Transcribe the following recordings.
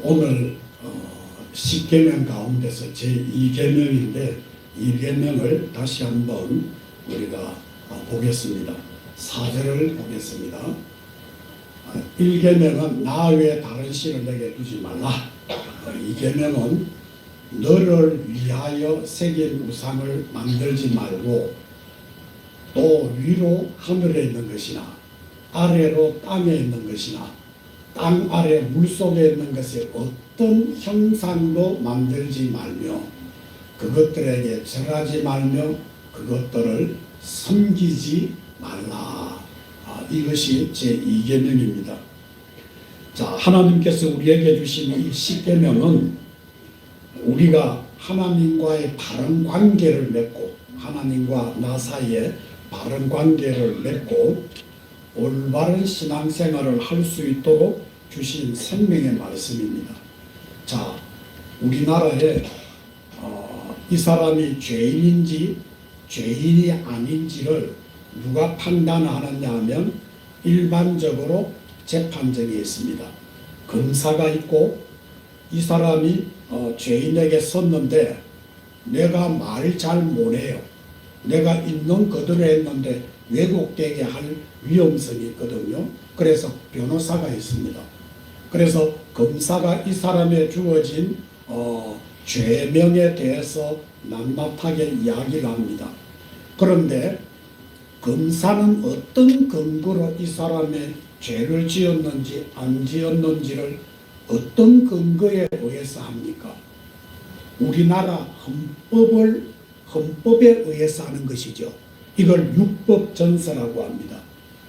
오늘 십계명 가운데서 제2계명인데 이 계명을 다시 한번 우리가 보겠습니다. 4절을 보겠습니다. 1계명은 나 외에 다른 신을 내게 두지 말라. 2계명은 너를 위하여 새긴 우상을 만들지 말고 또 위로 하늘에 있는 것이나 아래로 땅에 있는 것이나 땅 아래 물속에 있는 것의 어떤 형상도 만들지 말며 그것들에게 절하지 말며 그것들을 섬기지 말라. 이것이 제2계명입니다. 자, 하나님께서 우리에게 주신 이 10계명은 우리가 하나님과의 바른 관계를 맺고 하나님과 나 사이에 바른 관계를 맺고 올바른 신앙생활을 할 수 있도록 주신 생명의 말씀입니다. 자, 우리나라에 이 사람이 죄인인지 죄인이 아닌지를 누가 판단하느냐 하면 일반적으로 재판정이 있습니다. 검사가 있고 이 사람이 죄인에게 섰는데 내가 말 잘 못해요. 내가 있는 그대로 했는데 왜곡되게 할 위험성이 있거든요. 그래서 변호사가 있습니다. 그래서 검사가 이 사람의 주어진 죄명에 대해서 낱낱하게 이야기를 합니다. 그런데 검사는 어떤 근거로 이 사람의 죄를 지었는지 안 지었는지를 어떤 근거에 의해서 합니까? 우리나라 헌법에 의해서 하는 것이죠. 이걸 율법전서라고 합니다.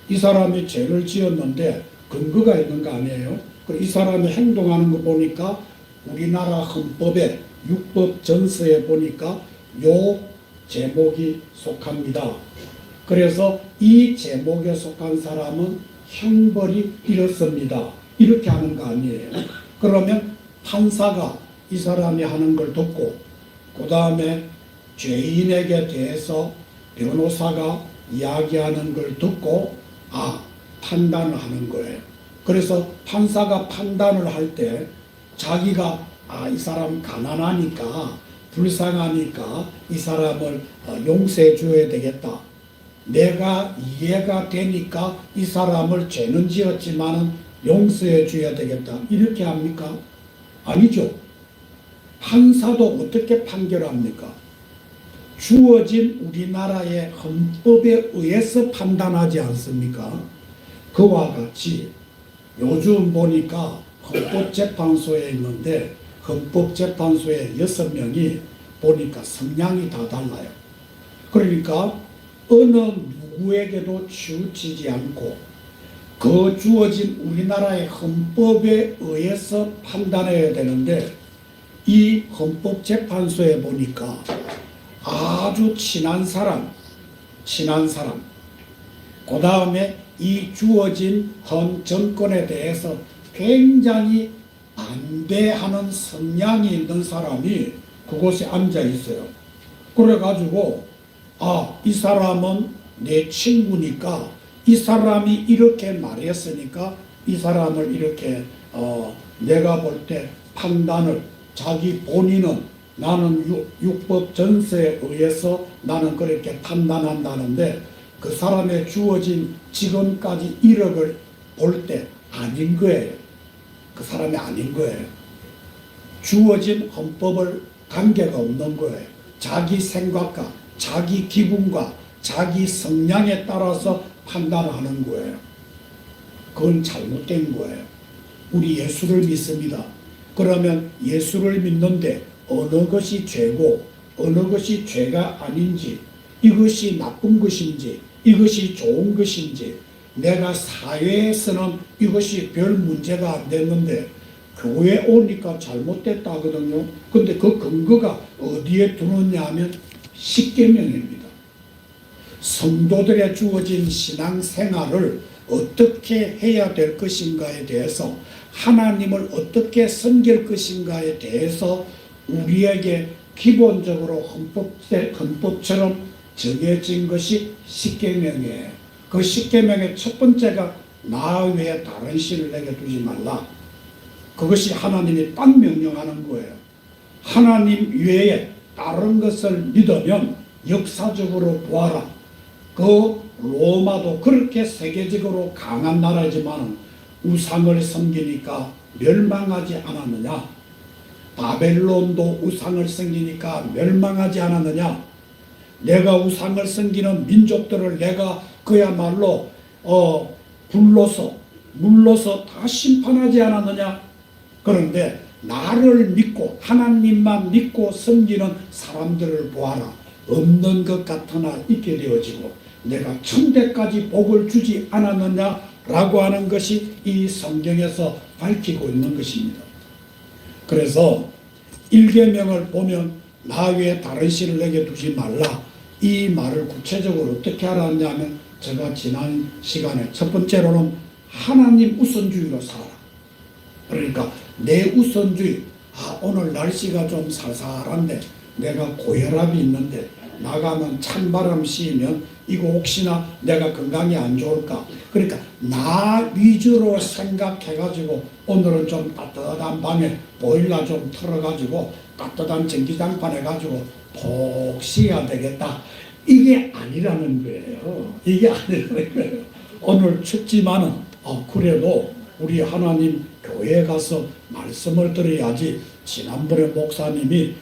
이 사람이 죄를 지었는데 근거가 있는 거 아니에요? 이 사람이 행동하는 거 보니까 우리나라 헌법에 율법전서에 보니까 요 제목이 속합니다. 그래서 이 제목에 속한 사람은 형벌이 이렇습니다. 이렇게 하는 거 아니에요. 그러면 판사가 이 사람이 하는 걸 듣고 그 다음에 죄인에게 대해서 변호사가 이야기하는 걸 듣고 판단을 하는 거예요. 그래서 판사가 판단을 할 때 자기가 이 사람 가난하니까 불쌍하니까 이 사람을 용서해 줘야 되겠다. 내가 이해가 되니까 이 사람을 죄는 지었지만 용서해 줘야 되겠다. 이렇게 합니까? 아니죠. 판사도 어떻게 판결합니까? 주어진 우리나라의 헌법에 의해서 판단하지 않습니까? 그와 같이 요즘 보니까 헌법재판소에 있는데 헌법재판소에 6명이 보니까 성향이 다 달라요. 그러니까 어느 누구에게도 치우치지 않고 그 주어진 우리나라의 헌법에 의해서 판단해야 되는데 이 헌법재판소에 보니까 아주 친한 사람, 그 다음에 이 주어진 헌 정권에 대해서 굉장히 반대하는 성향이 있는 사람이 그곳에 앉아 있어요. 그래가지고 이 사람은 내 친구니까 이 사람이 이렇게 말했으니까 이 사람을 이렇게 내가 볼 때 판단을 자기 본인은 나는 율법 전서에 의해서 나는 그렇게 판단한다는데 그 사람의 주어진 지금까지 이력을 볼 때 아닌 거예요. 그 사람이 아닌 거예요. 주어진 헌법을 관계가 없는 거예요. 자기 생각과 자기 기분과 자기 성향에 따라서 판단하는 거예요. 그건 잘못된 거예요. 우리 예수를 믿습니다. 그러면 예수를 믿는데 어느 것이 죄고 어느 것이 죄가 아닌지, 이것이 나쁜 것인지 이것이 좋은 것인지, 내가 사회에서는 이것이 별 문제가 안 됐는데 교회 오니까 잘못됐다 하거든요. 근데 그 근거가 어디에 두느냐 하면 십계명입니다. 성도들의 주어진 신앙생활을 어떻게 해야 될 것인가에 대해서, 하나님을 어떻게 섬길 것인가에 대해서 우리에게 기본적으로 헌법처럼 정해진 것이 십계명이에요. 그 십계명의 첫 번째가 나 외에 다른 신을 내게 두지 말라. 그것이 하나님이 딱 명령하는 거예요. 하나님 외에 다른 것을 믿으면 역사적으로 보아라. 그 로마도 그렇게 세계적으로 강한 나라지만 우상을 섬기니까 멸망하지 않았느냐? 바벨론도 우상을 섬기니까 멸망하지 않았느냐? 내가 우상을 섬기는 민족들을 내가 그야말로 물러서 다 심판하지 않았느냐? 그런데 나를 믿고 하나님만 믿고 섬기는 사람들을 보아라. 없는 것 같으나 있게 되어지고 내가 천대까지 복을 주지 않았느냐라고 하는 것이 이 성경에서 밝히고 있는 것입니다. 그래서 1계명을 보면 나 외에 다른 신을 내게 두지 말라. 이 말을 구체적으로 어떻게 알았냐면 제가 지난 시간에 첫 번째로는 하나님 우선주의로 살아라. 그러니까 내 우선주의, 오늘 날씨가 좀 살살한데 내가 고혈압이 있는데 나가면 찬바람 쐬면 이거 혹시나 내가 건강이 안 좋을까? 그러니까 나 위주로 생각해가지고 오늘은 좀 따뜻한 밤에 보일러 좀 틀어가지고 따뜻한 전기장판 해가지고 푹 쉬어야 되겠다. 이게 아니라는 거예요. 이게 아니라는 거예요. 오늘 춥지만은 그래도 우리 하나님 교회에 가서 말씀을 들어야지. 지난번에 목사님이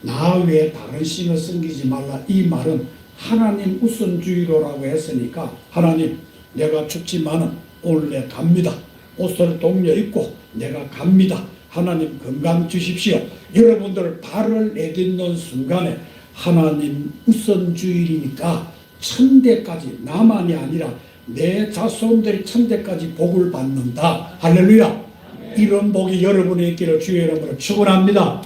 나 외에 다른 신을 섬기지 말라. 이 말은 하나님 우선주의로라고 했으니까 하나님 내가 춥지만은 오늘 내 갑니다. 옷을 동려 입고 내가 갑니다. 하나님 건강 주십시오. 여러분들 발을 내딛는 순간에 하나님 우선주의니까 천대까지 나만이 아니라 내 자손들이 천대까지 복을 받는다. 할렐루야. 이런 복이 여러분의 있기를 주의 이름으로 축원합니다.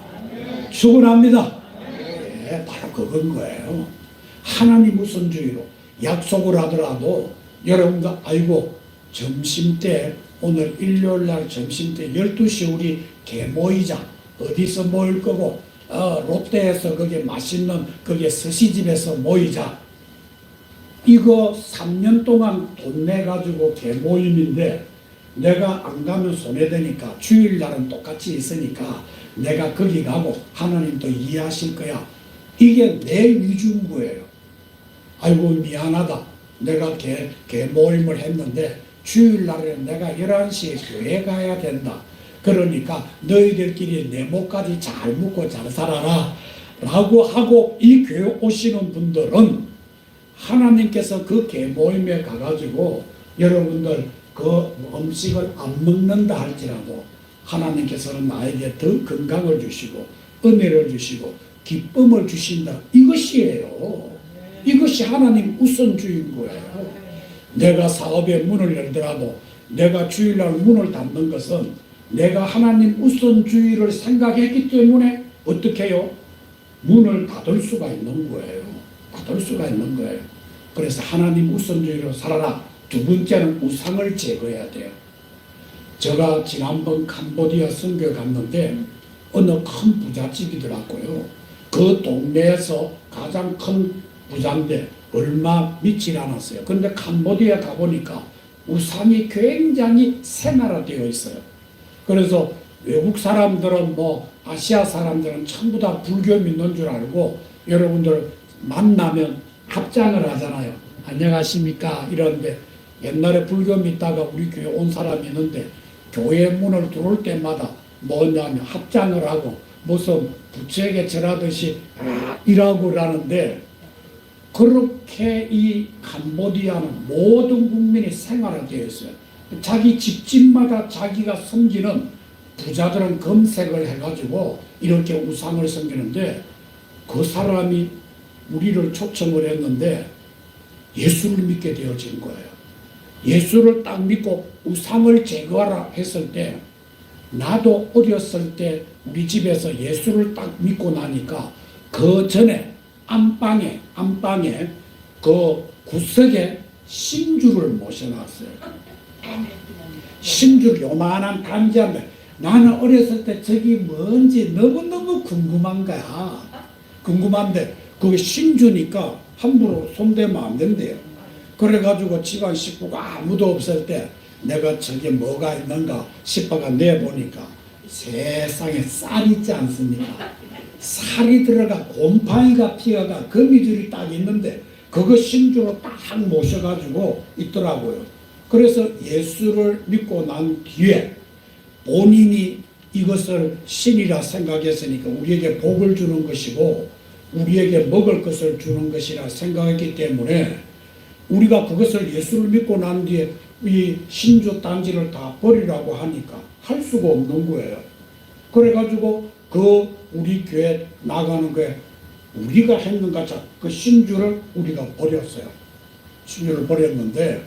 축원합니다. 네, 바로 그건 거예요. 하나님 우선주의로 약속을 하더라도 여러분들 아이고 점심때 오늘 일요일날 점심때 12시 우리 개 모이자. 어디서 모일 거고 롯데에서 거기 맛있는 거기 스시집에서 모이자. 이거 3년 동안 돈 내가지고 개 모임인데 내가 안 가면 손해되니까 주일날은 똑같이 있으니까 내가 거기 가고 하나님도 이해하실 거야. 이게 내 위주인 거예요. 아이고 미안하다. 내가 개 모임을 했는데 주일날에 내가 11시에 교회 가야 된다. 그러니까 너희들끼리 내 목까지 잘 묵고 잘 살아라 라고 하고 이 교회 오시는 분들은 하나님께서 그 개 모임에 가가지고 여러분들 그 음식을 안 먹는다 할지라도 하나님께서는 나에게 더 건강을 주시고 은혜를 주시고 기쁨을 주신다. 이것이에요. 이것이 하나님 우선주의인 거예요. 내가 사업의 문을 열더라도 내가 주일날 문을 닫는 것은 내가 하나님 우선주의를 생각했기 때문에 어떻게 해요? 문을 닫을 수가 있는 거예요. 닫을 수가 있는 거예요. 그래서 하나님 우선주의로 살아라. 두 번째는 우상을 제거해야 돼요. 제가 지난번 캄보디아 선교 갔는데 어느 큰 부잣집이더라고요. 그 동네에서 가장 큰 부자인데 얼마 믿질 않았어요. 그런데 캄보디아 가보니까 우상이 굉장히 생활화되어 있어요. 그래서 외국 사람들은 아시아 사람들은 전부 다 불교 믿는 줄 알고 여러분들 만나면 합장을 하잖아요. 안녕하십니까 이러는데 옛날에 불교 믿다가 우리 교회 온 사람이 있는데 교회 문을 들어올 때마다 뭐냐면 합장을 하고 무슨 부채에게 절하듯이 이라고 그러는데 그렇게 이 캄보디아는 모든 국민이 생활화되어 있어요. 자기 집집마다 자기가 섬기는 부자들은 검색을 해가지고 이렇게 우상을 섬기는데 그 사람이 우리를 초청을 했는데 예수를 믿게 되어진 거예요. 예수를 딱 믿고 우상을 제거하라 했을 때 나도 어렸을 때 우리 집에서 예수를 딱 믿고 나니까 그 전에 안방에 그 구석에 신주를 모셔놨어요. 신주 요만한 단지한데 나는 어렸을 때 저기 뭔지 너무너무 궁금한 거야. 궁금한데 그게 신주니까 함부로 손대면 안 된대요. 그래가지고 집안 식구가 아무도 없을 때 내가 저게 뭐가 있는가 싶어가 내보니까 세상에 쌀 있지 않습니까? 살이 들어가 곰팡이가 피어가 거미줄이 딱 있는데 그거 신주로 딱 모셔가지고 있더라고요. 그래서 예수를 믿고 난 뒤에 본인이 이것을 신이라 생각했으니까 우리에게 복을 주는 것이고 우리에게 먹을 것을 주는 것이라 생각했기 때문에 우리가 그것을 예수를 믿고 난 뒤에 이 신주 단지를 다 버리라고 하니까 할 수가 없는 거예요. 그래가지고 그 우리 교회 나가는 거에 우리가 했는가 그 신주를 우리가 버렸어요. 신주를 버렸는데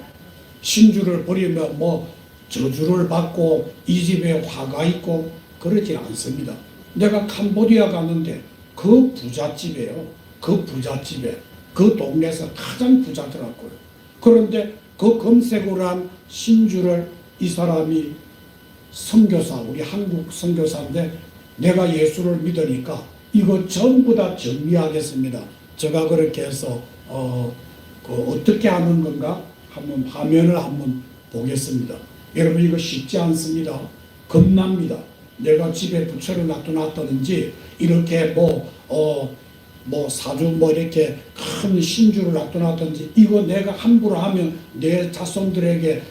신주를 버리면 뭐 저주를 받고 이 집에 화가 있고 그러지 않습니다. 내가 캄보디아 갔는데 그 부잣집이에요. 그 부잣집에 그 동네에서 가장 부자더라고요. 그런데 그 검색을 한 신주를 이 사람이 선교사, 우리 한국 선교사인데 내가 예수를 믿으니까 이거 전부 다 정리하겠습니다. 제가 그렇게 해서 어떻게 하는 건가 한번 화면을 한번 보겠습니다. 여러분 이거 쉽지 않습니다. 겁납니다. 내가 집에 부채를 놔두놨다든지 이렇게 사주 이렇게 큰 신주를 놔두놨든지 이거 내가 함부로 하면 내 자손들에게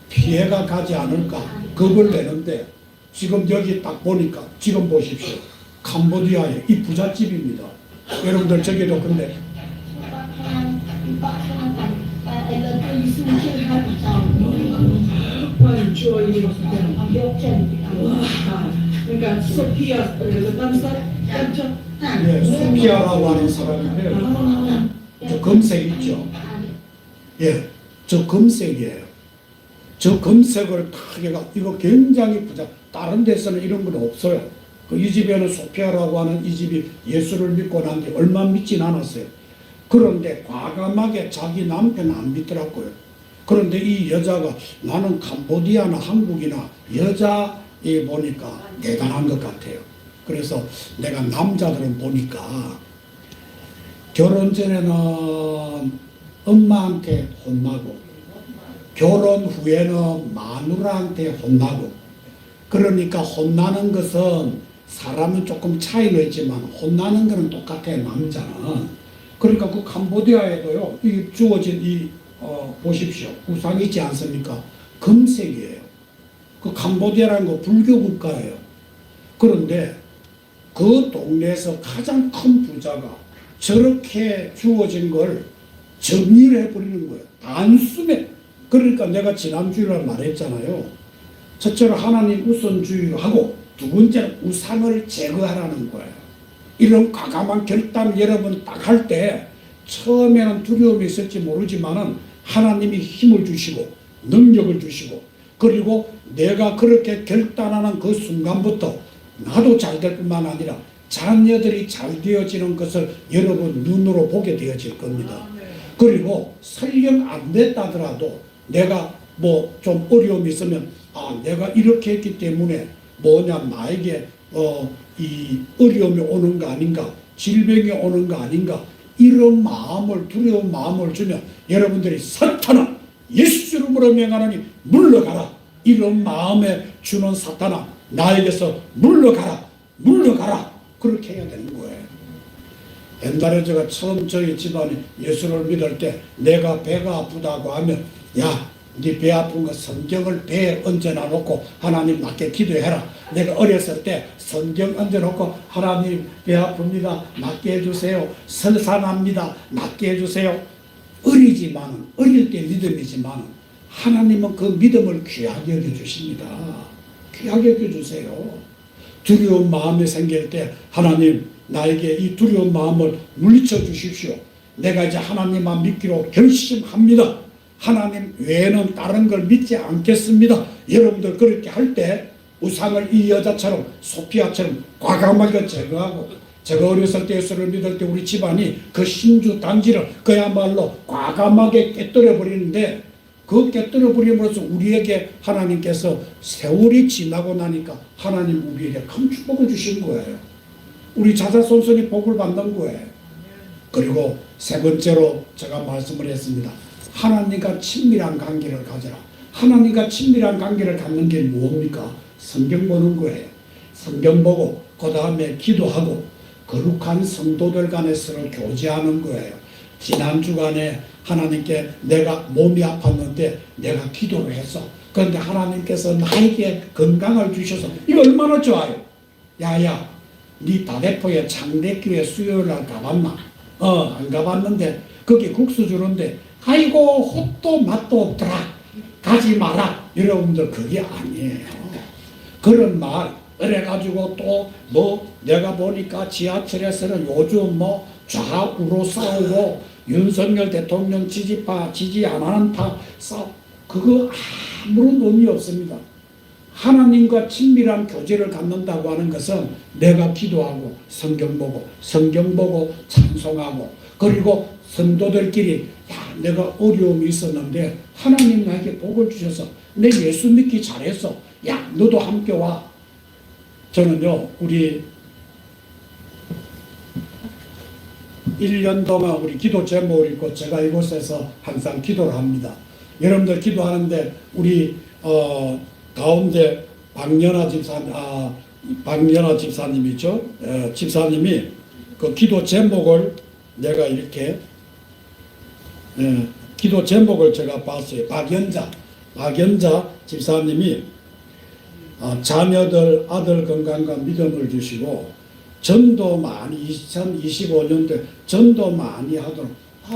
피해가 가지 않을까 겁을 내는데 지금 여기 딱 보니까 지금 보십시오. 캄보디아의 이 부잣집입니다. 여러분들 저기도 근데 네, 소피아라고 하는 사람인데요. 저 검색 있죠. 예, 저 검색이에요. 저 검색을 딱 해가 이거 굉장히 부자. 다른 데서는 이런 건 없어요. 이 집에는 소피아라고 하는 이 집이 예수를 믿고 난 뒤 얼마 믿진 않았어요. 그런데 과감하게 자기 남편 안 믿더라고요. 그런데 이 여자가 나는 캄보디아나 한국이나 여자에 보니까 대단한 것 같아요. 그래서 내가 남자들은 보니까 결혼 전에는 엄마한테 혼나고 결혼 후에는 마누라한테 혼나고 그러니까 혼나는 것은 사람은 조금 차이가 있지만 혼나는 것은 똑같아요. 남자는. 그러니까 그 캄보디아에도요. 이 주어진 보십시오. 우상이 있지 않습니까? 금색이에요. 그 캄보디아라는 거 불교 국가예요. 그런데 그 동네에서 가장 큰 부자가 저렇게 주어진 걸 정리를 해버리는 거예요. 단숨에. 그러니까 내가 지난주에 말했잖아요. 첫째로 하나님 우선주의로 하고 두 번째는 우상을 제거하라는 거예요. 이런 과감한 결단 여러분 딱 할 때 처음에는 두려움이 있을지 모르지만은 하나님이 힘을 주시고 능력을 주시고 그리고 내가 그렇게 결단하는 그 순간부터 나도 잘 될 뿐만 아니라 자녀들이 잘 되어지는 것을 여러분 눈으로 보게 되어질 겁니다. 그리고 설령 안 됐다더라도 내가 좀 어려움이 있으면 내가 이렇게 했기 때문에 나에게 이 어려움이 오는 거 아닌가 질병이 오는 거 아닌가 이런 마음을 두려운 마음을 주면 여러분들이 사탄아 예수 이름으로 명하노니 물러가라 이런 마음에 주는 사탄아 나에게서 물러가라 그렇게 해야 되는 거예요. 옛날에 제가 처음 저희 집안이 예수를 믿을 때 내가 배가 아프다고 하면 야 네 배 아픈 거 성경을 배에 얹어놔놓고 하나님 낫게 기도해라. 내가 어렸을 때 성경 얹어놓고 하나님 배 아픕니다. 낫게 해주세요. 설산합니다. 낫게 해주세요. 어릴 때 믿음이지만 하나님은 그 믿음을 귀하게 여겨주십니다. 귀하게 여겨주세요. 두려운 마음이 생길 때 하나님 나에게 이 두려운 마음을 물리쳐 주십시오. 내가 이제 하나님만 믿기로 결심합니다. 하나님 외에는 다른 걸 믿지 않겠습니다. 여러분들 그렇게 할 때 우상을 이 여자처럼 소피아처럼 과감하게 제거하고 제가 어렸을 때 예수를 믿을 때 우리 집안이 그 신주 단지를 그야말로 과감하게 깨뜨려 버리는데 그 깨뜨려 버림으로써 우리에게 하나님께서 세월이 지나고 나니까 하나님 우리에게 큰 축복을 주신 거예요. 우리 자자손손이 복을 받는 거예요. 그리고 세 번째로 제가 말씀을 했습니다. 하나님과 친밀한 관계를 가져라. 하나님과 친밀한 관계를 갖는 게 뭡니까? 성경 보는 거예요. 성경 보고 그 다음에 기도하고 거룩한 성도들 간에 서로 교제하는 거예요. 지난 주간에 하나님께 내가 몸이 아팠는데 내가 기도를 했어. 그런데 하나님께서 나에게 건강을 주셔서 이거 얼마나 좋아요. 야야, 네 다대포에 창대교회 수요일날 가봤나? 안 가봤는데 거기 국수 주는데 아이고 헛도 맛도 없더라. 가지 마라. 여러분들 그게 아니에요. 그런 말 그래가지고 또 뭐 내가 보니까 지하철에서는 요즘 뭐 좌우로 싸우고 윤석열 대통령 지지파 지지 안 하는 파 싸우 그거 아무런 의미 없습니다. 하나님과 친밀한 교제를 갖는다고 하는 것은 내가 기도하고 성경 보고 찬송하고 그리고 성도들끼리 야 내가 어려움이 있었는데 하나님 나에게 복을 주셔서 내 예수 믿기 잘했어. 야 너도 함께 와. 저는요 우리 1년 동안 우리 기도 제목을 읽고 제가 이곳에서 항상 기도를 합니다. 여러분들 기도하는데 우리 가운데 박연아 집사님이죠. 집사님이 그 기도 제목을 내가 이렇게 기도 제목을 제가 봤어요. 박연자 집사님이 자녀들 아들 건강과 믿음을 주시고 전도 많이 2025년도에 전도 많이 하도록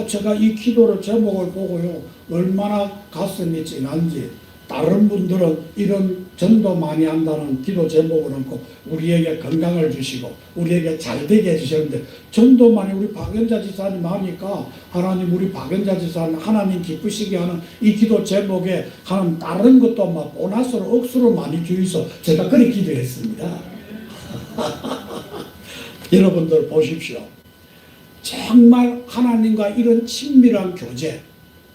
제가 이 기도를 제목을 보고요 얼마나 가슴이 찡한지 다른 분들은 이런 전도 많이 한다는 기도 제목을 놓고 우리에게 건강을 주시고 우리에게 잘되게 해주셨는데 전도 많이 우리 박연자 지사님 하니까 하나님 우리 박연자 지사님 하나님 기쁘시게 하는 이 기도 제목에 하는 다른 것도 막 보너스로 억수로 많이 주이소 제가 그렇게 기도했습니다. 여러분들 보십시오. 정말 하나님과 이런 친밀한 교제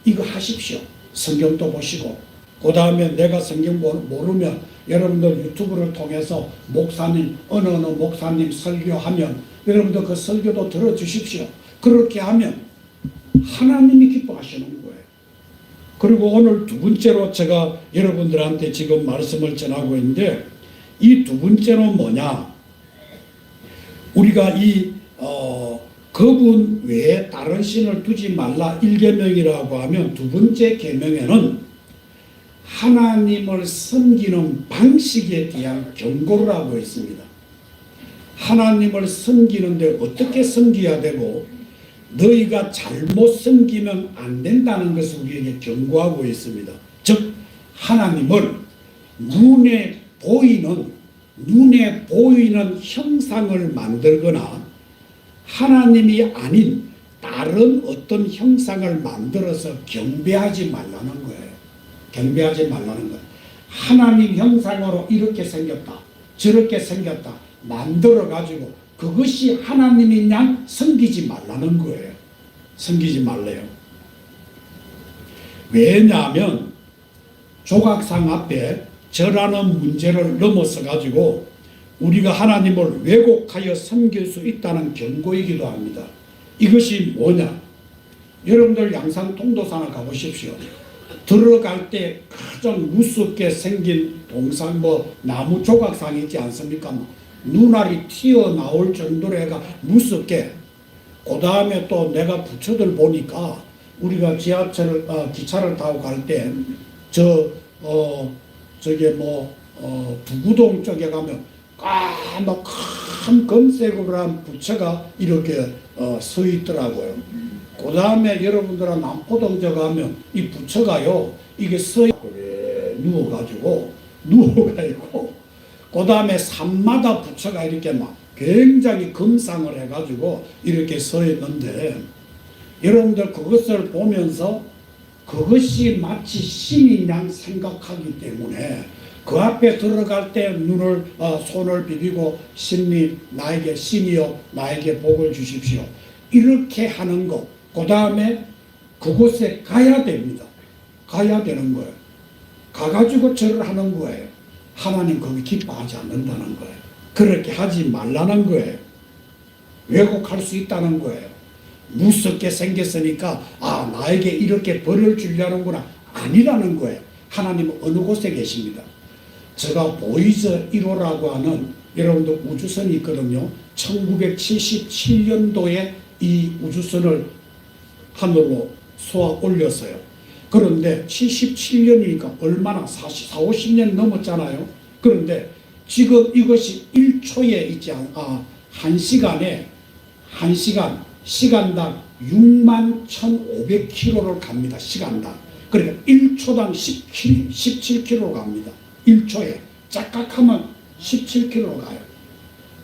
이거 하십시오. 성경도 보시고 그 다음에 내가 성경 모르면 여러분들 유튜브를 통해서 목사님 어느 목사님 설교하면 여러분들 그 설교도 들어주십시오. 그렇게 하면 하나님이 기뻐하시는 거예요. 그리고 오늘 두 번째로 제가 여러분들한테 지금 말씀을 전하고 있는데 이 두 번째는 뭐냐, 우리가 이 그분 외에 다른 신을 두지 말라 1계명이라고 하면 두 번째 계명에는 하나님을 섬기는 방식에 대한 경고를 하고 있습니다. 하나님을 섬기는데 어떻게 섬겨야 되고 너희가 잘못 섬기면 안 된다는 것을 우리에게 경고하고 있습니다. 즉 하나님을 눈에 보이는 형상을 만들거나 하나님이 아닌 다른 어떤 형상을 만들어서 경배하지 말라는 거예요. 경배하지 말라는 거예요. 하나님 형상으로 이렇게 생겼다 저렇게 생겼다 만들어 가지고 그것이 하나님인 양 섬기지 말라는 거예요. 섬기지 말래요. 왜냐하면 조각상 앞에 저라는 문제를 넘어서 가지고 우리가 하나님을 왜곡하여 섬길 수 있다는 경고이기도 합니다. 이것이 뭐냐, 여러분들 양산 통도사나 가보십시오. 들어갈 때 가장 무섭게 생긴 동상 나무 조각상이 있지 않습니까? 눈알이 튀어나올 정도로 해가 무섭게. 그 다음에 또 내가 부처들 보니까 우리가 기차를 타고 갈 때 부구동 쪽에 가면 까맣큰 검색으로 한 부처가 이렇게 서 있더라고요. 그 다음에 여러분들은 남포동저 가면 이 부처가요 이게 누워가지고 그 다음에 산마다 부처가 이렇게 막 굉장히 금상을 해가지고 이렇게 서 있는데 여러분들 그것을 보면서 그것이 마치 신인 양 생각하기 때문에 그 앞에 들어갈 때 손을 비비고 나에게 신이여 나에게 복을 주십시오 이렇게 하는 것. 그 다음에 그곳에 가야 됩니다. 가야 되는 거예요. 가가지고 절을 하는 거예요. 하나님 거기 기뻐하지 않는다는 거예요. 그렇게 하지 말라는 거예요. 왜곡할 수 있다는 거예요. 무섭게 생겼으니까 나에게 이렇게 벌을 주려는구나. 아니라는 거예요. 하나님은 어느 곳에 계십니다. 제가 보이저 1호라고 하는 여러분들 우주선이 있거든요. 1977년도에 이 우주선을 하늘로 쏘아 올렸어요. 그런데 77년이니까 얼마나 40, 50년 넘었잖아요. 그런데 지금 이것이 1초에 있지 않아 1시간에 1시간 시간당 61,500km를 갑니다. 시간당. 그러니까 1초당 17km로 갑니다. 1초에 짝깍하면 17km로 가요.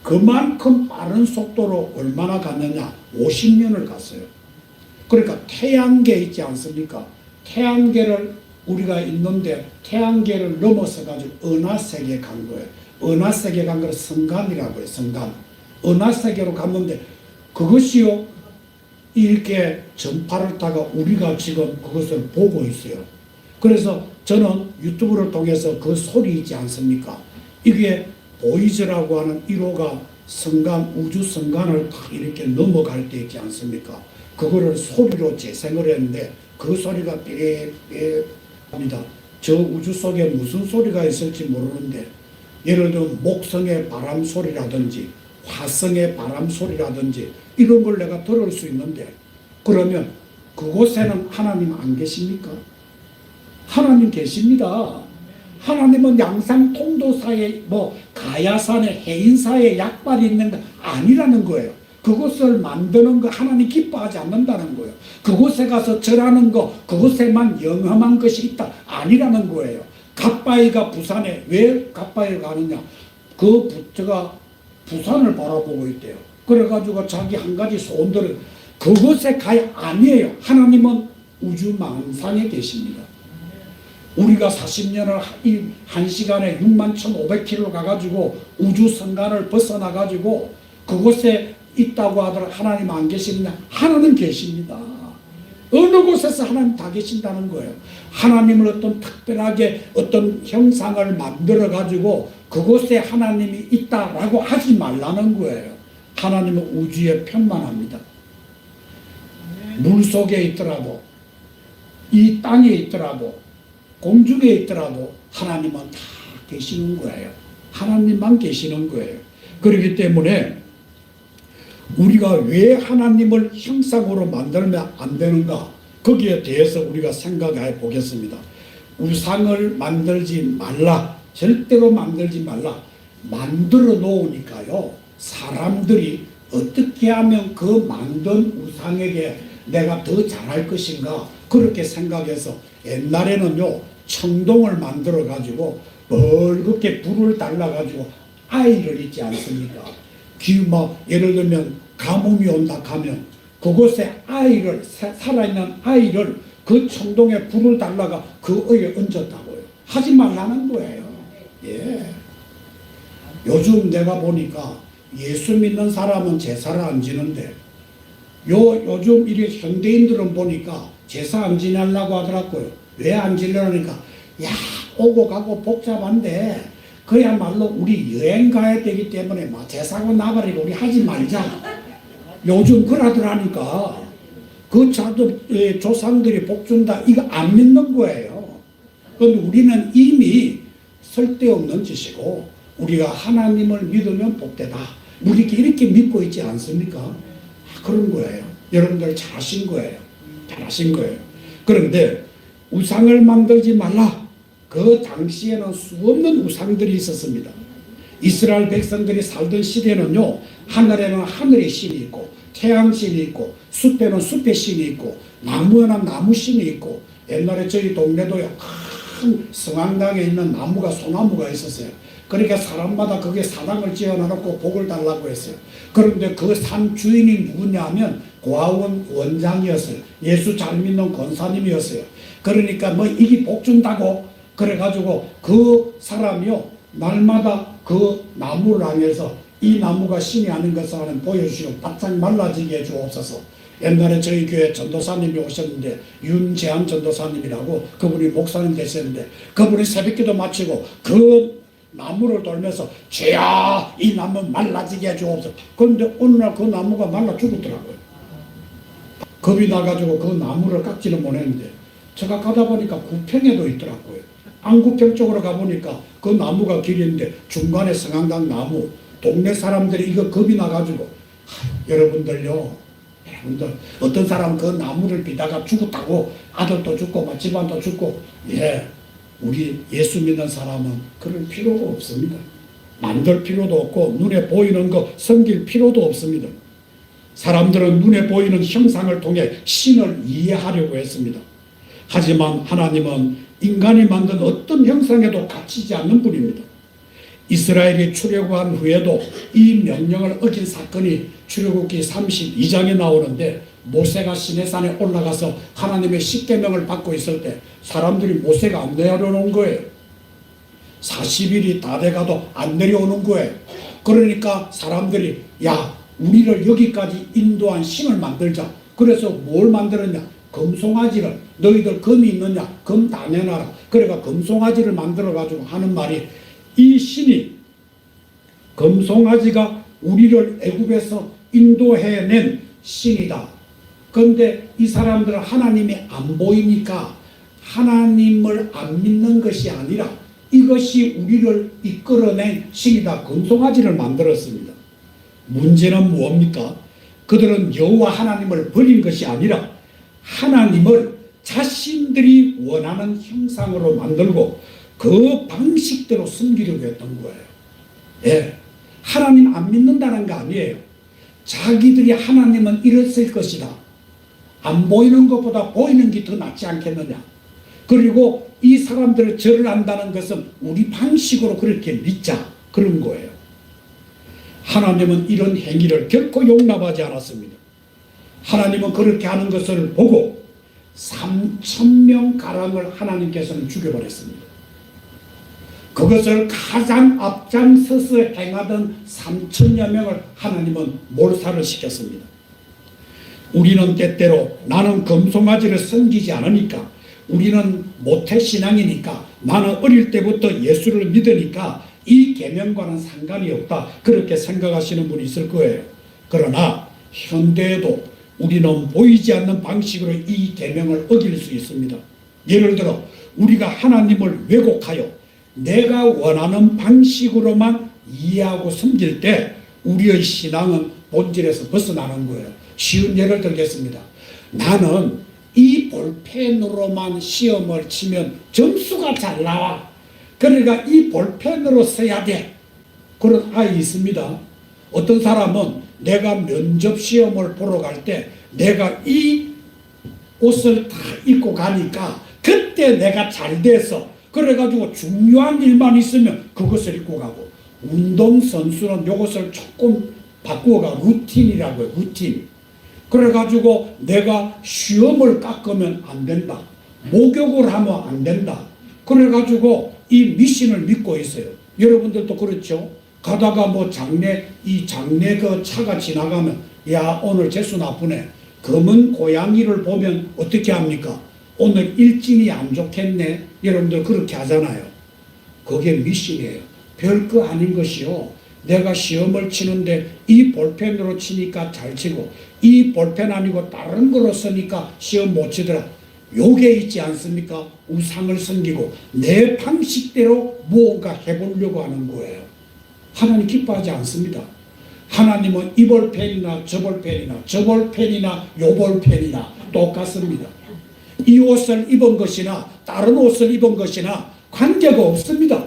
그만큼 빠른 속도로 얼마나 갔느냐? 50년을 갔어요. 그러니까 태양계 있지 않습니까? 태양계를 우리가 있는데 태양계를 넘어서 가지고 은하세계에 간 거예요. 은하세계에 간 걸 성간이라고 해요. 성간. 은하세계로 갔는데 그것이요 이렇게 전파를 타가 우리가 지금 그것을 보고 있어요. 그래서 저는 유튜브를 통해서 그 소리 있지 않습니까? 이게 보이즈라고 하는 1호가 성간, 우주 성간을 딱 이렇게 넘어갈 때 있지 않습니까? 그거를 소리로 재생을 했는데 그 소리가 삐삐 합니다. 저 우주 속에 무슨 소리가 있을지 모르는데 예를 들면 목성의 바람 소리라든지 화성의 바람 소리라든지 이런 걸 내가 들을 수 있는데 그러면 그곳에는 하나님 안 계십니까? 하나님 계십니다. 하나님은 양산 통도사에 가야산에 해인사에 약발이 있는 거 아니라는 거예요. 그것을 만드는 거 하나님 기뻐하지 않는다는 거예요. 그곳에 가서 절하는 거 그곳에만 영험한 것이 있다 아니라는 거예요. 갓바위가 부산에 왜 갓바위를 가느냐? 그 부처가 부산을 바라보고 있대요. 그래가지고 자기 한 가지 소원들은 그곳에 가야 아니에요. 하나님은 우주 만상에 계십니다. 우리가 40년을 한 시간에 61,500km 가가지고 우주 성간을 벗어나가지고 그곳에 있다고 하더라도 하나님 안 계시느냐? 하나님 계십니다. 어느 곳에서 하나님 다 계신다는 거예요. 하나님을 어떤 특별하게 어떤 형상을 만들어 가지고 그곳에 하나님이 있다라고 하지 말라는 거예요. 하나님은 우주에 편만합니다. 물 속에 있더라도 이 땅에 있더라도 공중에 있더라도 하나님은 다 계시는 거예요. 하나님만 계시는 거예요. 그렇기 때문에 우리가 왜 하나님을 형상으로 만들면 안 되는가? 거기에 대해서 우리가 생각해 보겠습니다. 우상을 만들지 말라. 절대로 만들지 말라. 만들어 놓으니까요. 사람들이 어떻게 하면 그 만든 우상에게 내가 더 잘할 것인가? 그렇게 생각해서 옛날에는요. 청동을 만들어 가지고 멀겋게 불을 달라 가지고 아이를 잊지 않습니까? 예를 들면 가뭄이 온다 하면 그곳에 아이를 살아있는 아이를 그 청동에 불을 달라가 그 의에 얹었다고요. 하지 말라는 거예요. 예. 요즘 내가 보니까 예수 믿는 사람은 제사를 안 지는데 요즘 이렇게 현대인들은 보니까 제사 안 지내려고 하더라고요. 왜 안 지내려니까 야 오고 가고 복잡한데 그야말로 우리 여행 가야 되기 때문에 제사고 나발이고 우리 하지 말자. 요즘 그러더라니까 그 조상들이 복 준다 이거 안 믿는 거예요. 그런데 우리는 이미 쓸데없는 짓이고 우리가 하나님을 믿으면 복되다. 우리 이렇게 믿고 있지 않습니까? 그런 거예요. 여러분들 잘하신 거예요. 잘하신 거예요. 그런데 우상을 만들지 말라. 그 당시에는 수없는 우상들이 있었습니다. 이스라엘 백성들이 살던 시대는요. 하늘에는 하늘의 신이 있고 태양신이 있고 숲에는 숲의 신이 있고 나무에는 나무 신이 있고 옛날에 저희 동네도요. 큰 성황당에 있는 나무가 소나무가 있었어요. 그러니까 사람마다 거기에 사당을 지어놓고 복을 달라고 했어요. 그런데 그 산 주인이 누구냐 하면 고아원 원장이었어요. 예수 잘 믿는 권사님이었어요. 그러니까 이게 복 준다고 그래가지고 그 사람이요 날마다 그 나무를 향해서 이 나무가 신이 아닌 것을 하는 보여주시고 바짝 말라지게 해주옵소서. 옛날에 저희 교회 전도사님이 오셨는데 윤재한 전도사님이라고 그분이 목사님 되셨는데 그분이 새벽기도 마치고 그 나무를 돌면서 죄야 이 나무 말라지게 해주옵소서. 그런데 어느 날 그 나무가 말라 죽었더라고요. 겁이 나가지고 그 나무를 깎지는 못했는데 제가 가다 보니까 구평에도 있더라고요. 안구평 쪽으로 가보니까 그 나무가 길인데 중간에 성황당 나무, 동네 사람들이 이거 겁이 나가지고 여러분들 어떤 사람 그 나무를 비다가 죽었다고 아들도 죽고 막 집안도 죽고, 우리 예수 믿는 사람은 그럴 필요가 없습니다. 만들 필요도 없고 눈에 보이는 거 섬길 필요도 없습니다. 사람들은 눈에 보이는 형상을 통해 신을 이해하려고 했습니다. 하지만 하나님은 인간이 만든 어떤 형상에도 갇히지 않는 분입니다. 이스라엘이 출애굽한 후에도 이 명령을 어긴 사건이 출애굽기 32장에 나오는데, 모세가 시내산에 올라가서 하나님의 십계명을 받고 있을 때 사람들이 모세가 안 내려오는 거예요. 40일이 다 돼가도 안 내려오는 거예요. 그러니까 사람들이 우리를 여기까지 인도한 신을 만들자. 그래서 뭘 만들었냐? 금송아지를, 너희들 금이 있느냐? 금 다 내놔라. 그래가 금송아지를 만들어가지고 하는 말이, 이 신이, 금송아지가 우리를 애굽에서 인도해낸 신이다. 그런데 이 사람들은 하나님이 안 보이니까 하나님을 안 믿는 것이 아니라 이것이 우리를 이끌어낸 신이다. 금송아지를 만들었습니다. 문제는 무엇입니까? 그들은 여호와 하나님을 버린 것이 아니라 하나님을 자신들이 원하는 형상으로 만들고 그 방식대로 섬기려고 했던 거예요. 하나님 안 믿는다는 거 아니에요. 자기들이 하나님은 이랬을 것이다. 안 보이는 것보다 보이는 게 더 낫지 않겠느냐. 그리고 이 사람들을 절을 한다는 것은 우리 방식으로 그렇게 믿자, 그런 거예요. 하나님은 이런 행위를 결코 용납하지 않았습니다. 하나님은 그렇게 하는 것을 보고 3,000명가량을 하나님께서는 죽여버렸습니다. 그것을 가장 앞장서서 행하던 3,000여 명을 하나님은 몰살을 시켰습니다. 우리는 때때로 나는 금송아지를 섬기지 않으니까, 우리는 모태신앙이니까, 나는 어릴 때부터 예수를 믿으니까 이 계명과는 상관이 없다, 그렇게 생각하시는 분이 있을 거예요. 그러나 현대에도 우리는 보이지 않는 방식으로 이 계명을 어길 수 있습니다. 예를 들어 우리가 하나님을 왜곡하여 내가 원하는 방식으로만 이해하고 섬길 때 우리의 신앙은 본질에서 벗어나는 거예요. 쉬운 예를 들겠습니다. 나는 이 볼펜으로만 시험을 치면 점수가 잘 나와. 그러니까 이 볼펜으로 써야 돼. 그런 아이 있습니다. 어떤 사람은 내가 면접 시험을 보러 갈 때 내가 이 옷을 다 입고 가니까 그때 내가 잘 돼서, 그래가지고 중요한 일만 있으면 그것을 입고 가고, 운동선수는 이것을 조금 바꾸어가 루틴이라고 해요. 루틴. 그래가지고 내가 시험을 깎으면 안 된다, 목욕을 하면 안 된다, 그래가지고 이 미신을 믿고 있어요. 여러분들도 그렇죠? 가다가 뭐 장례 그 차가 지나가면 오늘 재수 나쁘네, 검은 고양이를 보면 어떻게 합니까? 오늘 일진이 안 좋겠네. 여러분들 그렇게 하잖아요. 그게 미신이에요. 별거 아닌 것이요. 내가 시험을 치는데 이 볼펜으로 치니까 잘 치고, 이 볼펜 아니고 다른 거로 쓰니까 시험 못 치더라. 요게 있지 않습니까? 우상을 섬기고 내 방식대로 무언가 해보려고 하는 거예요. 하나님 기뻐하지 않습니다. 하나님은 이 볼펜이나 저 볼펜이나 저 볼펜이나 요 볼펜이나 똑같습니다. 이 옷을 입은 것이나 다른 옷을 입은 것이나 관계가 없습니다.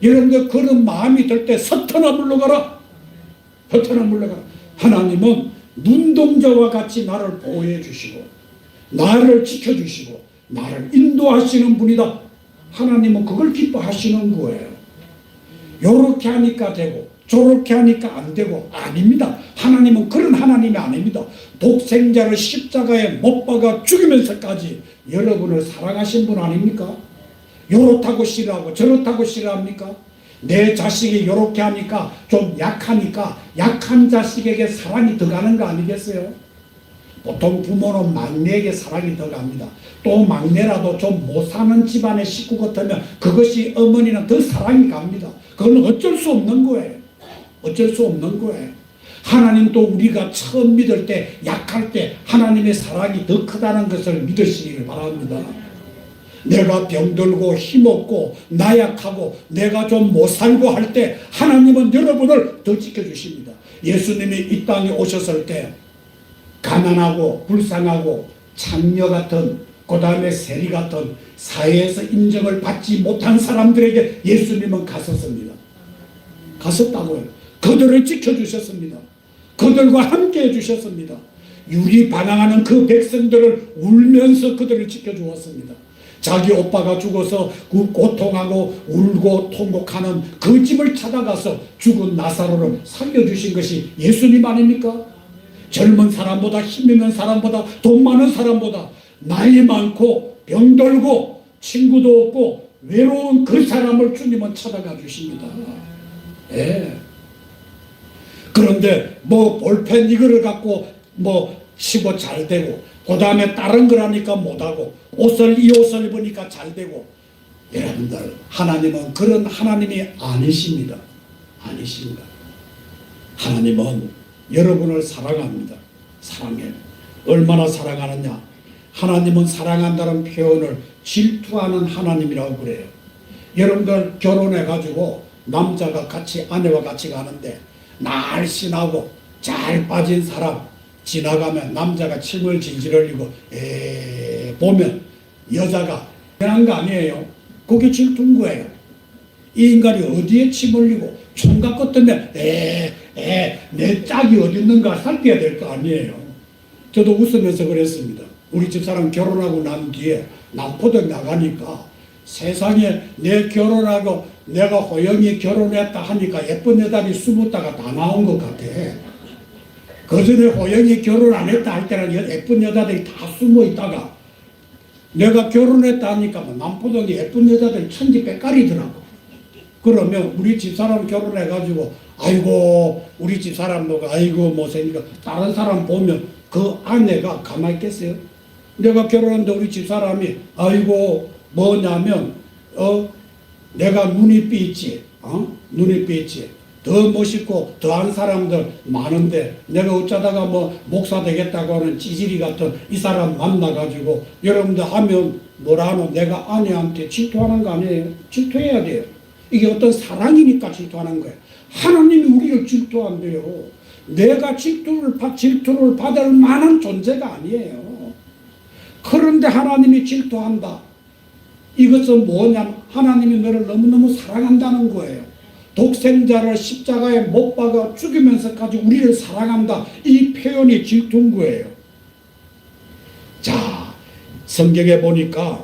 여러분들 그런 마음이 들 때 서터나 물러가라. 서터나 물러가라. 하나님은 눈동자와 같이 나를 보호해 주시고 나를 지켜주시고 나를 인도하시는 분이다. 하나님은 그걸 기뻐하시는 거예요. 요렇게 하니까 되고 저렇게 하니까 안 되고, 아닙니다. 하나님은 그런 하나님이 아닙니다. 독생자를 십자가에 못 박아 죽이면서까지 여러분을 사랑하신 분 아닙니까? 요렇다고 싫어하고 저렇다고 싫어합니까? 내 자식이 요렇게 하니까 좀 약하니까 약한 자식에게 사랑이 더 가는 거 아니겠어요? 보통 부모는 막내에게 사랑이 더 갑니다. 또 막내라도 좀 못 사는 집안의 식구 같으면 그것이 어머니는 더 사랑이 갑니다. 그건 어쩔 수 없는 거예요. 어쩔 수 없는 거예요. 하나님도 우리가 처음 믿을 때, 약할 때 하나님의 사랑이 더 크다는 것을 믿으시기를 바랍니다. 내가 병들고 힘없고 나약하고 내가 좀 못 살고 할 때 하나님은 여러분을 더 지켜주십니다. 예수님이 이 땅에 오셨을 때 가난하고 불쌍하고 창녀 같은, 그 다음에 세리 같은 사회에서 인정을 받지 못한 사람들에게 예수님은 갔었습니다. 갔었다고요. 그들을 지켜주셨습니다. 그들과 함께 해주셨습니다. 유리 반항하는 그 백성들을 울면서 그들을 지켜주었습니다. 자기 오빠가 죽어서 그 고통하고 울고 통곡하는 그 집을 찾아가서 죽은 나사로를 살려주신 것이 예수님 아닙니까? 젊은 사람보다 힘 있는 사람보다 돈 많은 사람보다 나이 많고 병들고 친구도 없고 외로운 그 사람을 주님은 찾아가 주십니다. 예. 그런데 뭐 볼펜 이거를 갖고 뭐 치고 잘 되고 그 다음에 다른 거라니까 못하고 이 옷을 입으니까 잘 되고, 여러분들 하나님은 그런 하나님이 아니십니다. 아니십니다. 하나님은 여러분을 사랑합니다. 사랑해요. 얼마나 사랑하느냐. 하나님은 사랑한다는 표현을 질투하는 하나님이라고 그래요. 여러분들 결혼해 가지고 남자가 같이 아내와 같이 가는데 날씬하고 잘 빠진 사람 지나가면 남자가 침을 질질 흘리고 보면 여자가 편한 거 아니에요. 그게 질투인 거예요. 이 인간이 어디에 침 흘리고 총각 것 때문에 내 짝이 어디 있는가 살펴야 될 거 아니에요. 저도 웃으면서 그랬습니다. 우리 집사람 결혼하고 난 뒤에 남포동 나가니까 세상에 내 결혼하고 내가 호영이 결혼했다 하니까 예쁜 여자들이 숨었다가 다 나온 것 같아. 그전에 호영이 결혼 안 했다 할 때는 예쁜 여자들이 다 숨어 있다가 내가 결혼했다 하니까 남포동에 예쁜 여자들이 천지백깔이더라고. 그러면 우리 집사람 결혼해가지고 아이고 우리 집사람 뭐가 아이고 못생기니까 다른 사람 보면 그 아내가 가만히 있겠어요? 내가 결혼했는데 우리 집사람이 아이고 뭐냐면 내가 눈이 삐있지, 눈이 삐있지. 더 멋있고 더한 사람들 많은데 내가 어쩌다가 뭐 목사 되겠다고 하는 찌질이 같은 이 사람 만나가지고 여러분들 하면 뭐라 하노? 내가 아내한테 질투하는 거 아니에요? 질투해야 돼요. 이게 어떤 사랑이니까 질투하는 거예요. 하나님이 우리를 질투한대요. 내가 질투를 받을 만한 존재가 아니에요. 그런데 하나님이 질투한다. 이것은 뭐냐면 하나님이 너를 너무너무 사랑한다는 거예요. 독생자를 십자가에 못 박아 죽이면서까지 우리를 사랑한다. 이 표현이 질투인 거예요. 자, 성경에 보니까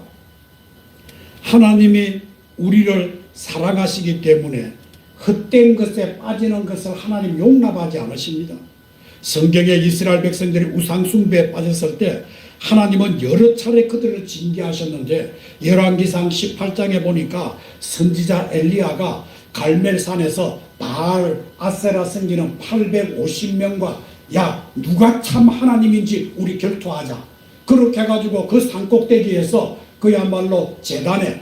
하나님이 우리를 사랑하시기 때문에 헛된 것에 빠지는 것을 하나님 용납하지 않으십니다. 성경에 이스라엘 백성들이 우상숭배에 빠졌을 때 하나님은 여러 차례 그들을 징계하셨는데 열왕기상 18장에 보니까 선지자 엘리야가 갈멜산에서 바알 아세라 섬기는 850명과 야 누가 참 하나님인지 우리 결투하자. 그렇게 해가지고 그 산꼭대기에서 그야말로 제단에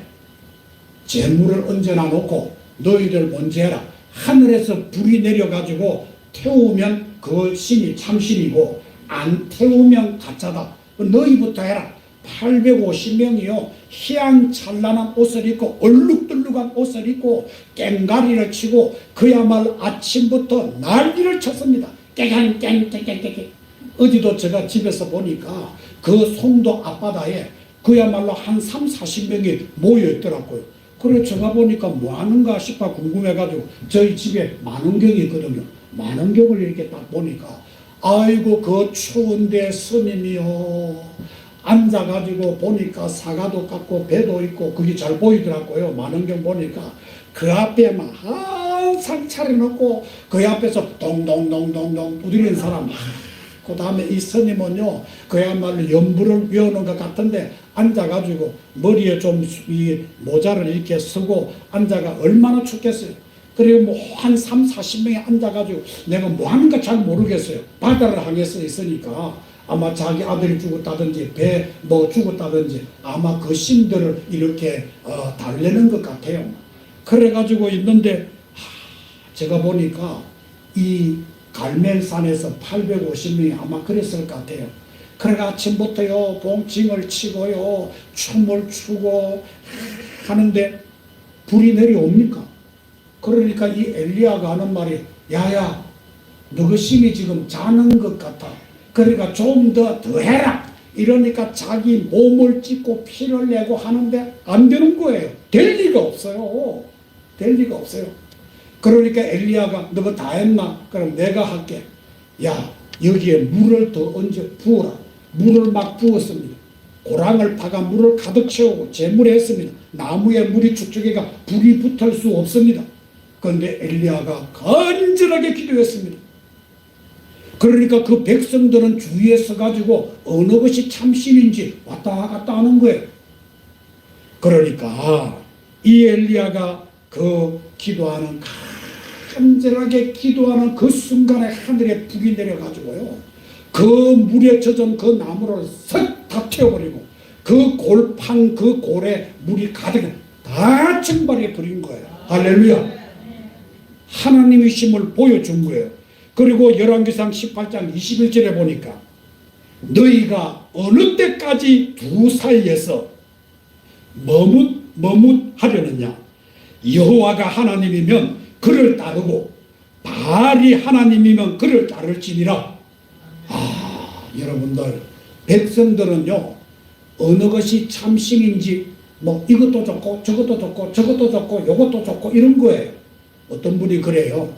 재물을 얹어놔 놓고 너희들 먼저 해라. 하늘에서 불이 내려가지고 태우면 그 신이 참신이고 안 태우면 가짜다. 너희부터 해라. 850명이요 희양찬란한 옷을 입고 얼룩덜룩한 옷을 입고 깽가리를 치고 그야말로 아침부터 난리를 쳤습니다. 깽깽깽깽깽깽. 어디도 제가 집에서 보니까 그 송도 앞바다에 그야말로 한 30-40명이 모여있더라고요. 그래 제가 보니까 뭐 하는가 싶어 궁금해가지고 저희 집에 만원경이 있거든요. 만원경을 이렇게 딱 보니까 아이고 그 추운데 스님이요 앉아가지고 보니까 사과도 깎고 배도 있고 그게 잘 보이더라고요. 만원경 보니까 그 앞에만 항상 차려놓고 그 앞에서 동동동동동 두드리는 사람. 그 다음에 이 스님은요 그야말로 연불을 외우는 것 같은데 앉아가지고 머리에 좀 이 모자를 이렇게 쓰고 앉아가 얼마나 춥겠어요. 그리고 뭐 한 30-40명이 앉아가지고 내가 뭐 하는가 잘 모르겠어요. 바다를 향해서 있으니까 아마 자기 아들이 죽었다든지 배 뭐 죽었다든지 아마 그 신들을 이렇게 달래는 것 같아요. 그래가지고 있는데 제가 보니까 이 갈멜산에서 850명이 아마 그랬을 것 같아요. 그래가 아침부터요 봉칭을 치고요 춤을 추고 하는데 불이 내려옵니까? 그러니까 이 엘리야가 하는 말이 야야 너그 심이 지금 자는 것 같아. 그러니까 좀 더 해라. 이러니까 자기 몸을 찢고 피를 내고 하는데 안 되는 거예요. 될 리가 없어요. 될 리가 없어요. 그러니까 엘리야가 너가 다 했나? 그럼 내가 할게. 야 여기에 물을 더 얹어 부어라. 물을 막 부었습니다. 고랑을 파가 물을 가득 채우고 재물했습니다. 나무에 물이 축축해가 불이 붙을 수 없습니다. 그런데 엘리야가 간절하게 기도했습니다. 그러니까 그 백성들은 주위에 서가지고 어느 것이 참신인지 왔다 갔다 하는 거예요. 그러니까 이 엘리야가 그 기도하는 간절하게 기도하는 그 순간에 하늘에 불이 내려가지고요 그 물에 젖은 그 나무를 싹 다 태워버리고 그 골판 그 골에 물이 가득 다 증발해 버린 거예요. 할렐루야. 하나님의 힘을 보여준 거예요. 그리고 열왕기상 18장 21절에 보니까 너희가 어느 때까지 두 사이에서 머뭇하려느냐. 여호와가 하나님이면 그를 따르고 바알이 하나님이면 그를 따를지니라. 여러분들 백성들은요 어느 것이 참신인지 뭐 이것도 좋고 저것도 좋고 저것도 좋고 요것도 좋고 이런 거예요. 어떤 분이 그래요.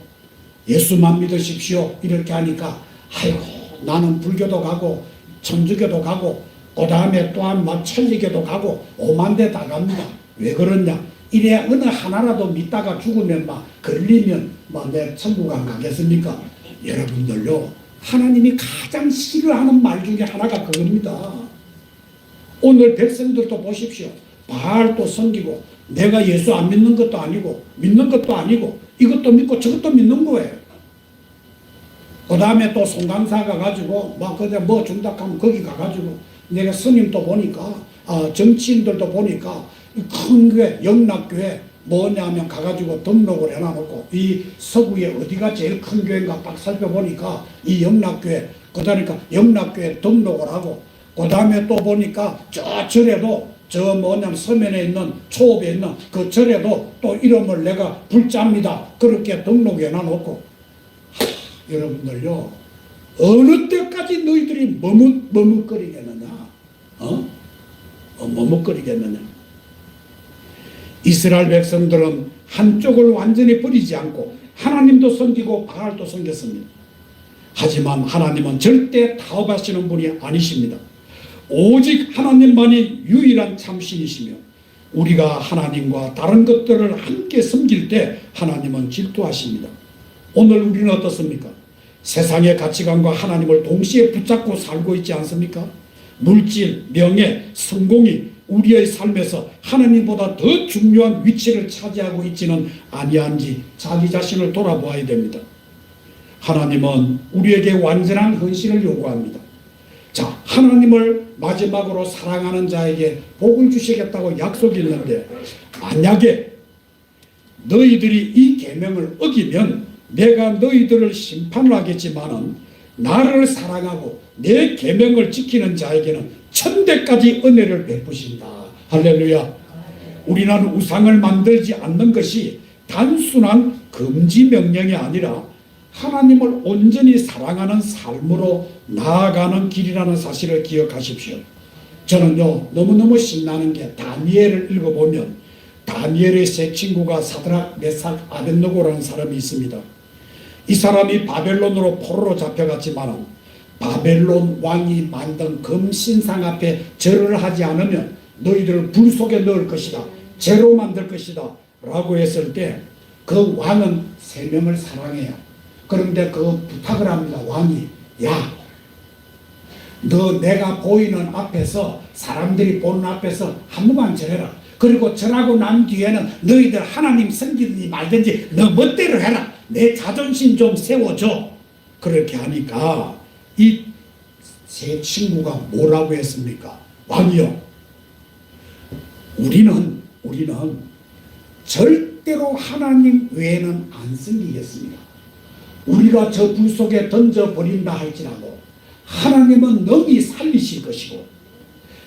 예수만 믿으십시오 이렇게 하니까 아이고 나는 불교도 가고 천주교도 가고 그 다음에 또한 막 천리교도 가고 오만 데 다 갑니다. 왜 그러냐. 이래 어느 하나라도 믿다가 죽으면 막 걸리면 막 내 천국 안 가겠습니까? 여러분들요 하나님이 가장 싫어하는 말 중에 하나가 그겁니다. 오늘 백성들도 보십시오. 바알도 섬기고 내가 예수 안 믿는 것도 아니고 믿는 것도 아니고 이것도 믿고 저것도 믿는 거예요. 그 다음에 또 송강사 가가지고 막 그냥 뭐 중닥하면 거기 가가지고 내가 스님도 보니까 정치인들도 보니까 큰 교회 영락교회 뭐냐면 가가지고 등록을 해놔놓고 이 서구에 어디가 제일 큰 교회인가 딱 살펴보니까 이 영락교회 그러니까 영락교회 등록을 하고 그 다음에 또 보니까 저 절에도 저 뭐냐면 서면에 있는 초업에 있는 그 절에도 또 이름을 내가 불자입니다 그렇게 등록해 놔놓고 여러분들요 어느 때까지 너희들이 머뭇거리겠느냐 머뭇거리겠느냐. 이스라엘 백성들은 한쪽을 완전히 버리지 않고 하나님도 섬기고 바알도 섬겼습니다. 하지만 하나님은 절대 타협하시는 분이 아니십니다. 오직 하나님만이 유일한 참신이시며 우리가 하나님과 다른 것들을 함께 섬길 때 하나님은 질투하십니다. 오늘 우리는 어떻습니까? 세상의 가치관과 하나님을 동시에 붙잡고 살고 있지 않습니까? 물질, 명예, 성공이 우리의 삶에서 하나님보다 더 중요한 위치를 차지하고 있지는 아니한지 자기 자신을 돌아보아야 됩니다. 하나님은 우리에게 완전한 헌신을 요구합니다. 자, 하나님을 마지막으로 사랑하는 자에게 복을 주시겠다고 약속이 있는데 만약에 너희들이 이 계명을 어기면 내가 너희들을 심판을 하겠지만은 나를 사랑하고 내 계명을 지키는 자에게는 천대까지 은혜를 베푸신다. 할렐루야. 우리는 우상을 만들지 않는 것이 단순한 금지 명령이 아니라 하나님을 온전히 사랑하는 삶으로 나아가는 길이라는 사실을 기억하십시오. 저는요 너무너무 신나는 게 다니엘을 읽어보면 다니엘의 세 친구가 사드락, 메삭, 아벳느고라는 사람이 있습니다. 이 사람이 바벨론으로 포로로 잡혀갔지만 바벨론 왕이 만든 금신상 앞에 절을 하지 않으면 너희들을 불 속에 넣을 것이다. 죄로 만들 것이다. 라고 했을 때 그 왕은 세 명을 사랑해요. 그런데 그 부탁을 합니다. 왕이 야, 너 내가 보이는 앞에서 사람들이 보는 앞에서 한 번만 절해라. 그리고 절하고 난 뒤에는 너희들 하나님 섬기든지 말든지 너 멋대로 해라. 내 자존심 좀 세워줘. 그렇게 하니까 이 세 친구가 뭐라고 했습니까? 왕이요, 우리는 절대로 하나님 외에는 안 섬기겠습니다. 우리가 저 불 속에 던져버린다 할지라도 하나님은 능히 살리실 것이고,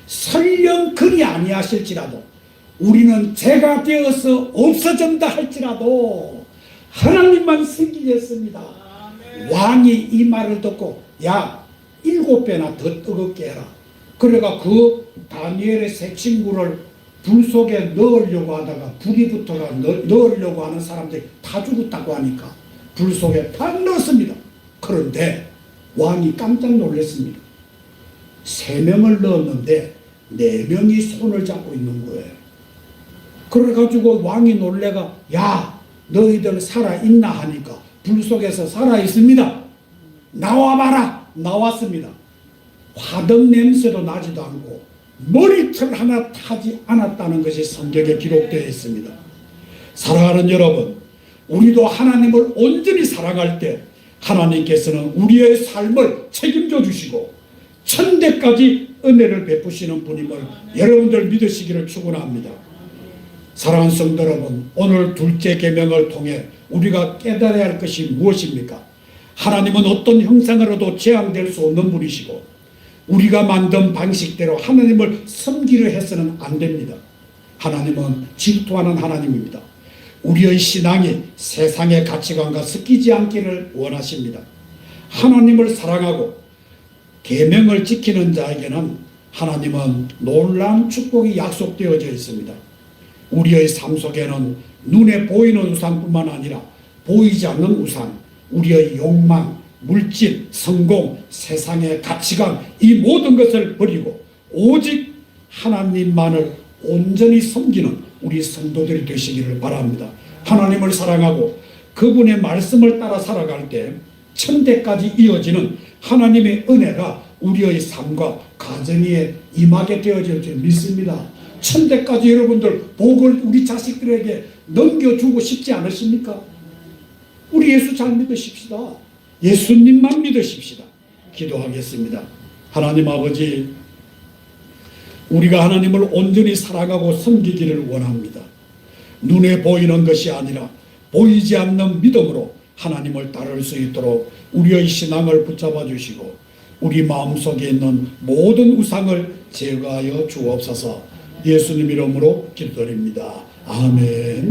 설령 그리 아니하실지라도 우리는 죄가 되어서 없어진다 할지라도 하나님만 섬기겠습니다. 왕이 이 말을 듣고 야 7배나 더 뜨겁게 해라. 그래가 그 다니엘의 세 친구를 불 속에 넣으려고 하다가 불이 붙어가 넣으려고 하는 사람들이 다 죽었다고 하니까 불 속에 다 넣었습니다. 그런데 왕이 깜짝 놀랐습니다. 3명을 넣었는데 4명이 손을 잡고 있는 거예요. 그래가지고 왕이 놀래가 야 너희들 살아있나 하니까 불 속에서 살아있습니다. 나와봐라. 나왔습니다. 화덕 냄새도 나지도 않고 머리털 하나 타지 않았다는 것이 성경에 기록되어 있습니다. 사랑하는 여러분, 우리도 하나님을 온전히 사랑할 때 하나님께서는 우리의 삶을 책임져 주시고 천대까지 은혜를 베푸시는 분임을 여러분들 믿으시기를 축원합니다. 사랑하는 성도 여러분, 오늘 둘째 계명을 통해 우리가 깨달아야 할 것이 무엇입니까? 하나님은 어떤 형상으로도 제한될 수 없는 분이시고 우리가 만든 방식대로 하나님을 섬기려 해서는 안 됩니다. 하나님은 질투하는 하나님입니다. 우리의 신앙이 세상의 가치관과 섞이지 않기를 원하십니다. 하나님을 사랑하고 계명을 지키는 자에게는 하나님은 놀라운 축복이 약속되어져 있습니다. 우리의 삶 속에는 눈에 보이는 우상뿐만 아니라 보이지 않는 우상, 우리의 욕망, 물질, 성공, 세상의 가치관, 이 모든 것을 버리고 오직 하나님만을 온전히 섬기는 우리 성도들이 되시기를 바랍니다. 하나님을 사랑하고 그분의 말씀을 따라 살아갈 때 천대까지 이어지는 하나님의 은혜가 우리의 삶과 가정에 임하게 되어질 줄 믿습니다. 천대까지 여러분들 복을 우리 자식들에게 넘겨주고 싶지 않으십니까? 우리 예수 잘 믿으십시다. 예수님만 믿으십시다. 기도하겠습니다. 하나님 아버지, 우리가 하나님을 온전히 사랑하고 섬기기를 원합니다. 눈에 보이는 것이 아니라 보이지 않는 믿음으로 하나님을 따를 수 있도록 우리의 신앙을 붙잡아 주시고 우리 마음속에 있는 모든 우상을 제거하여 주옵소서. 예수님 이름으로 기도드립니다. 아멘.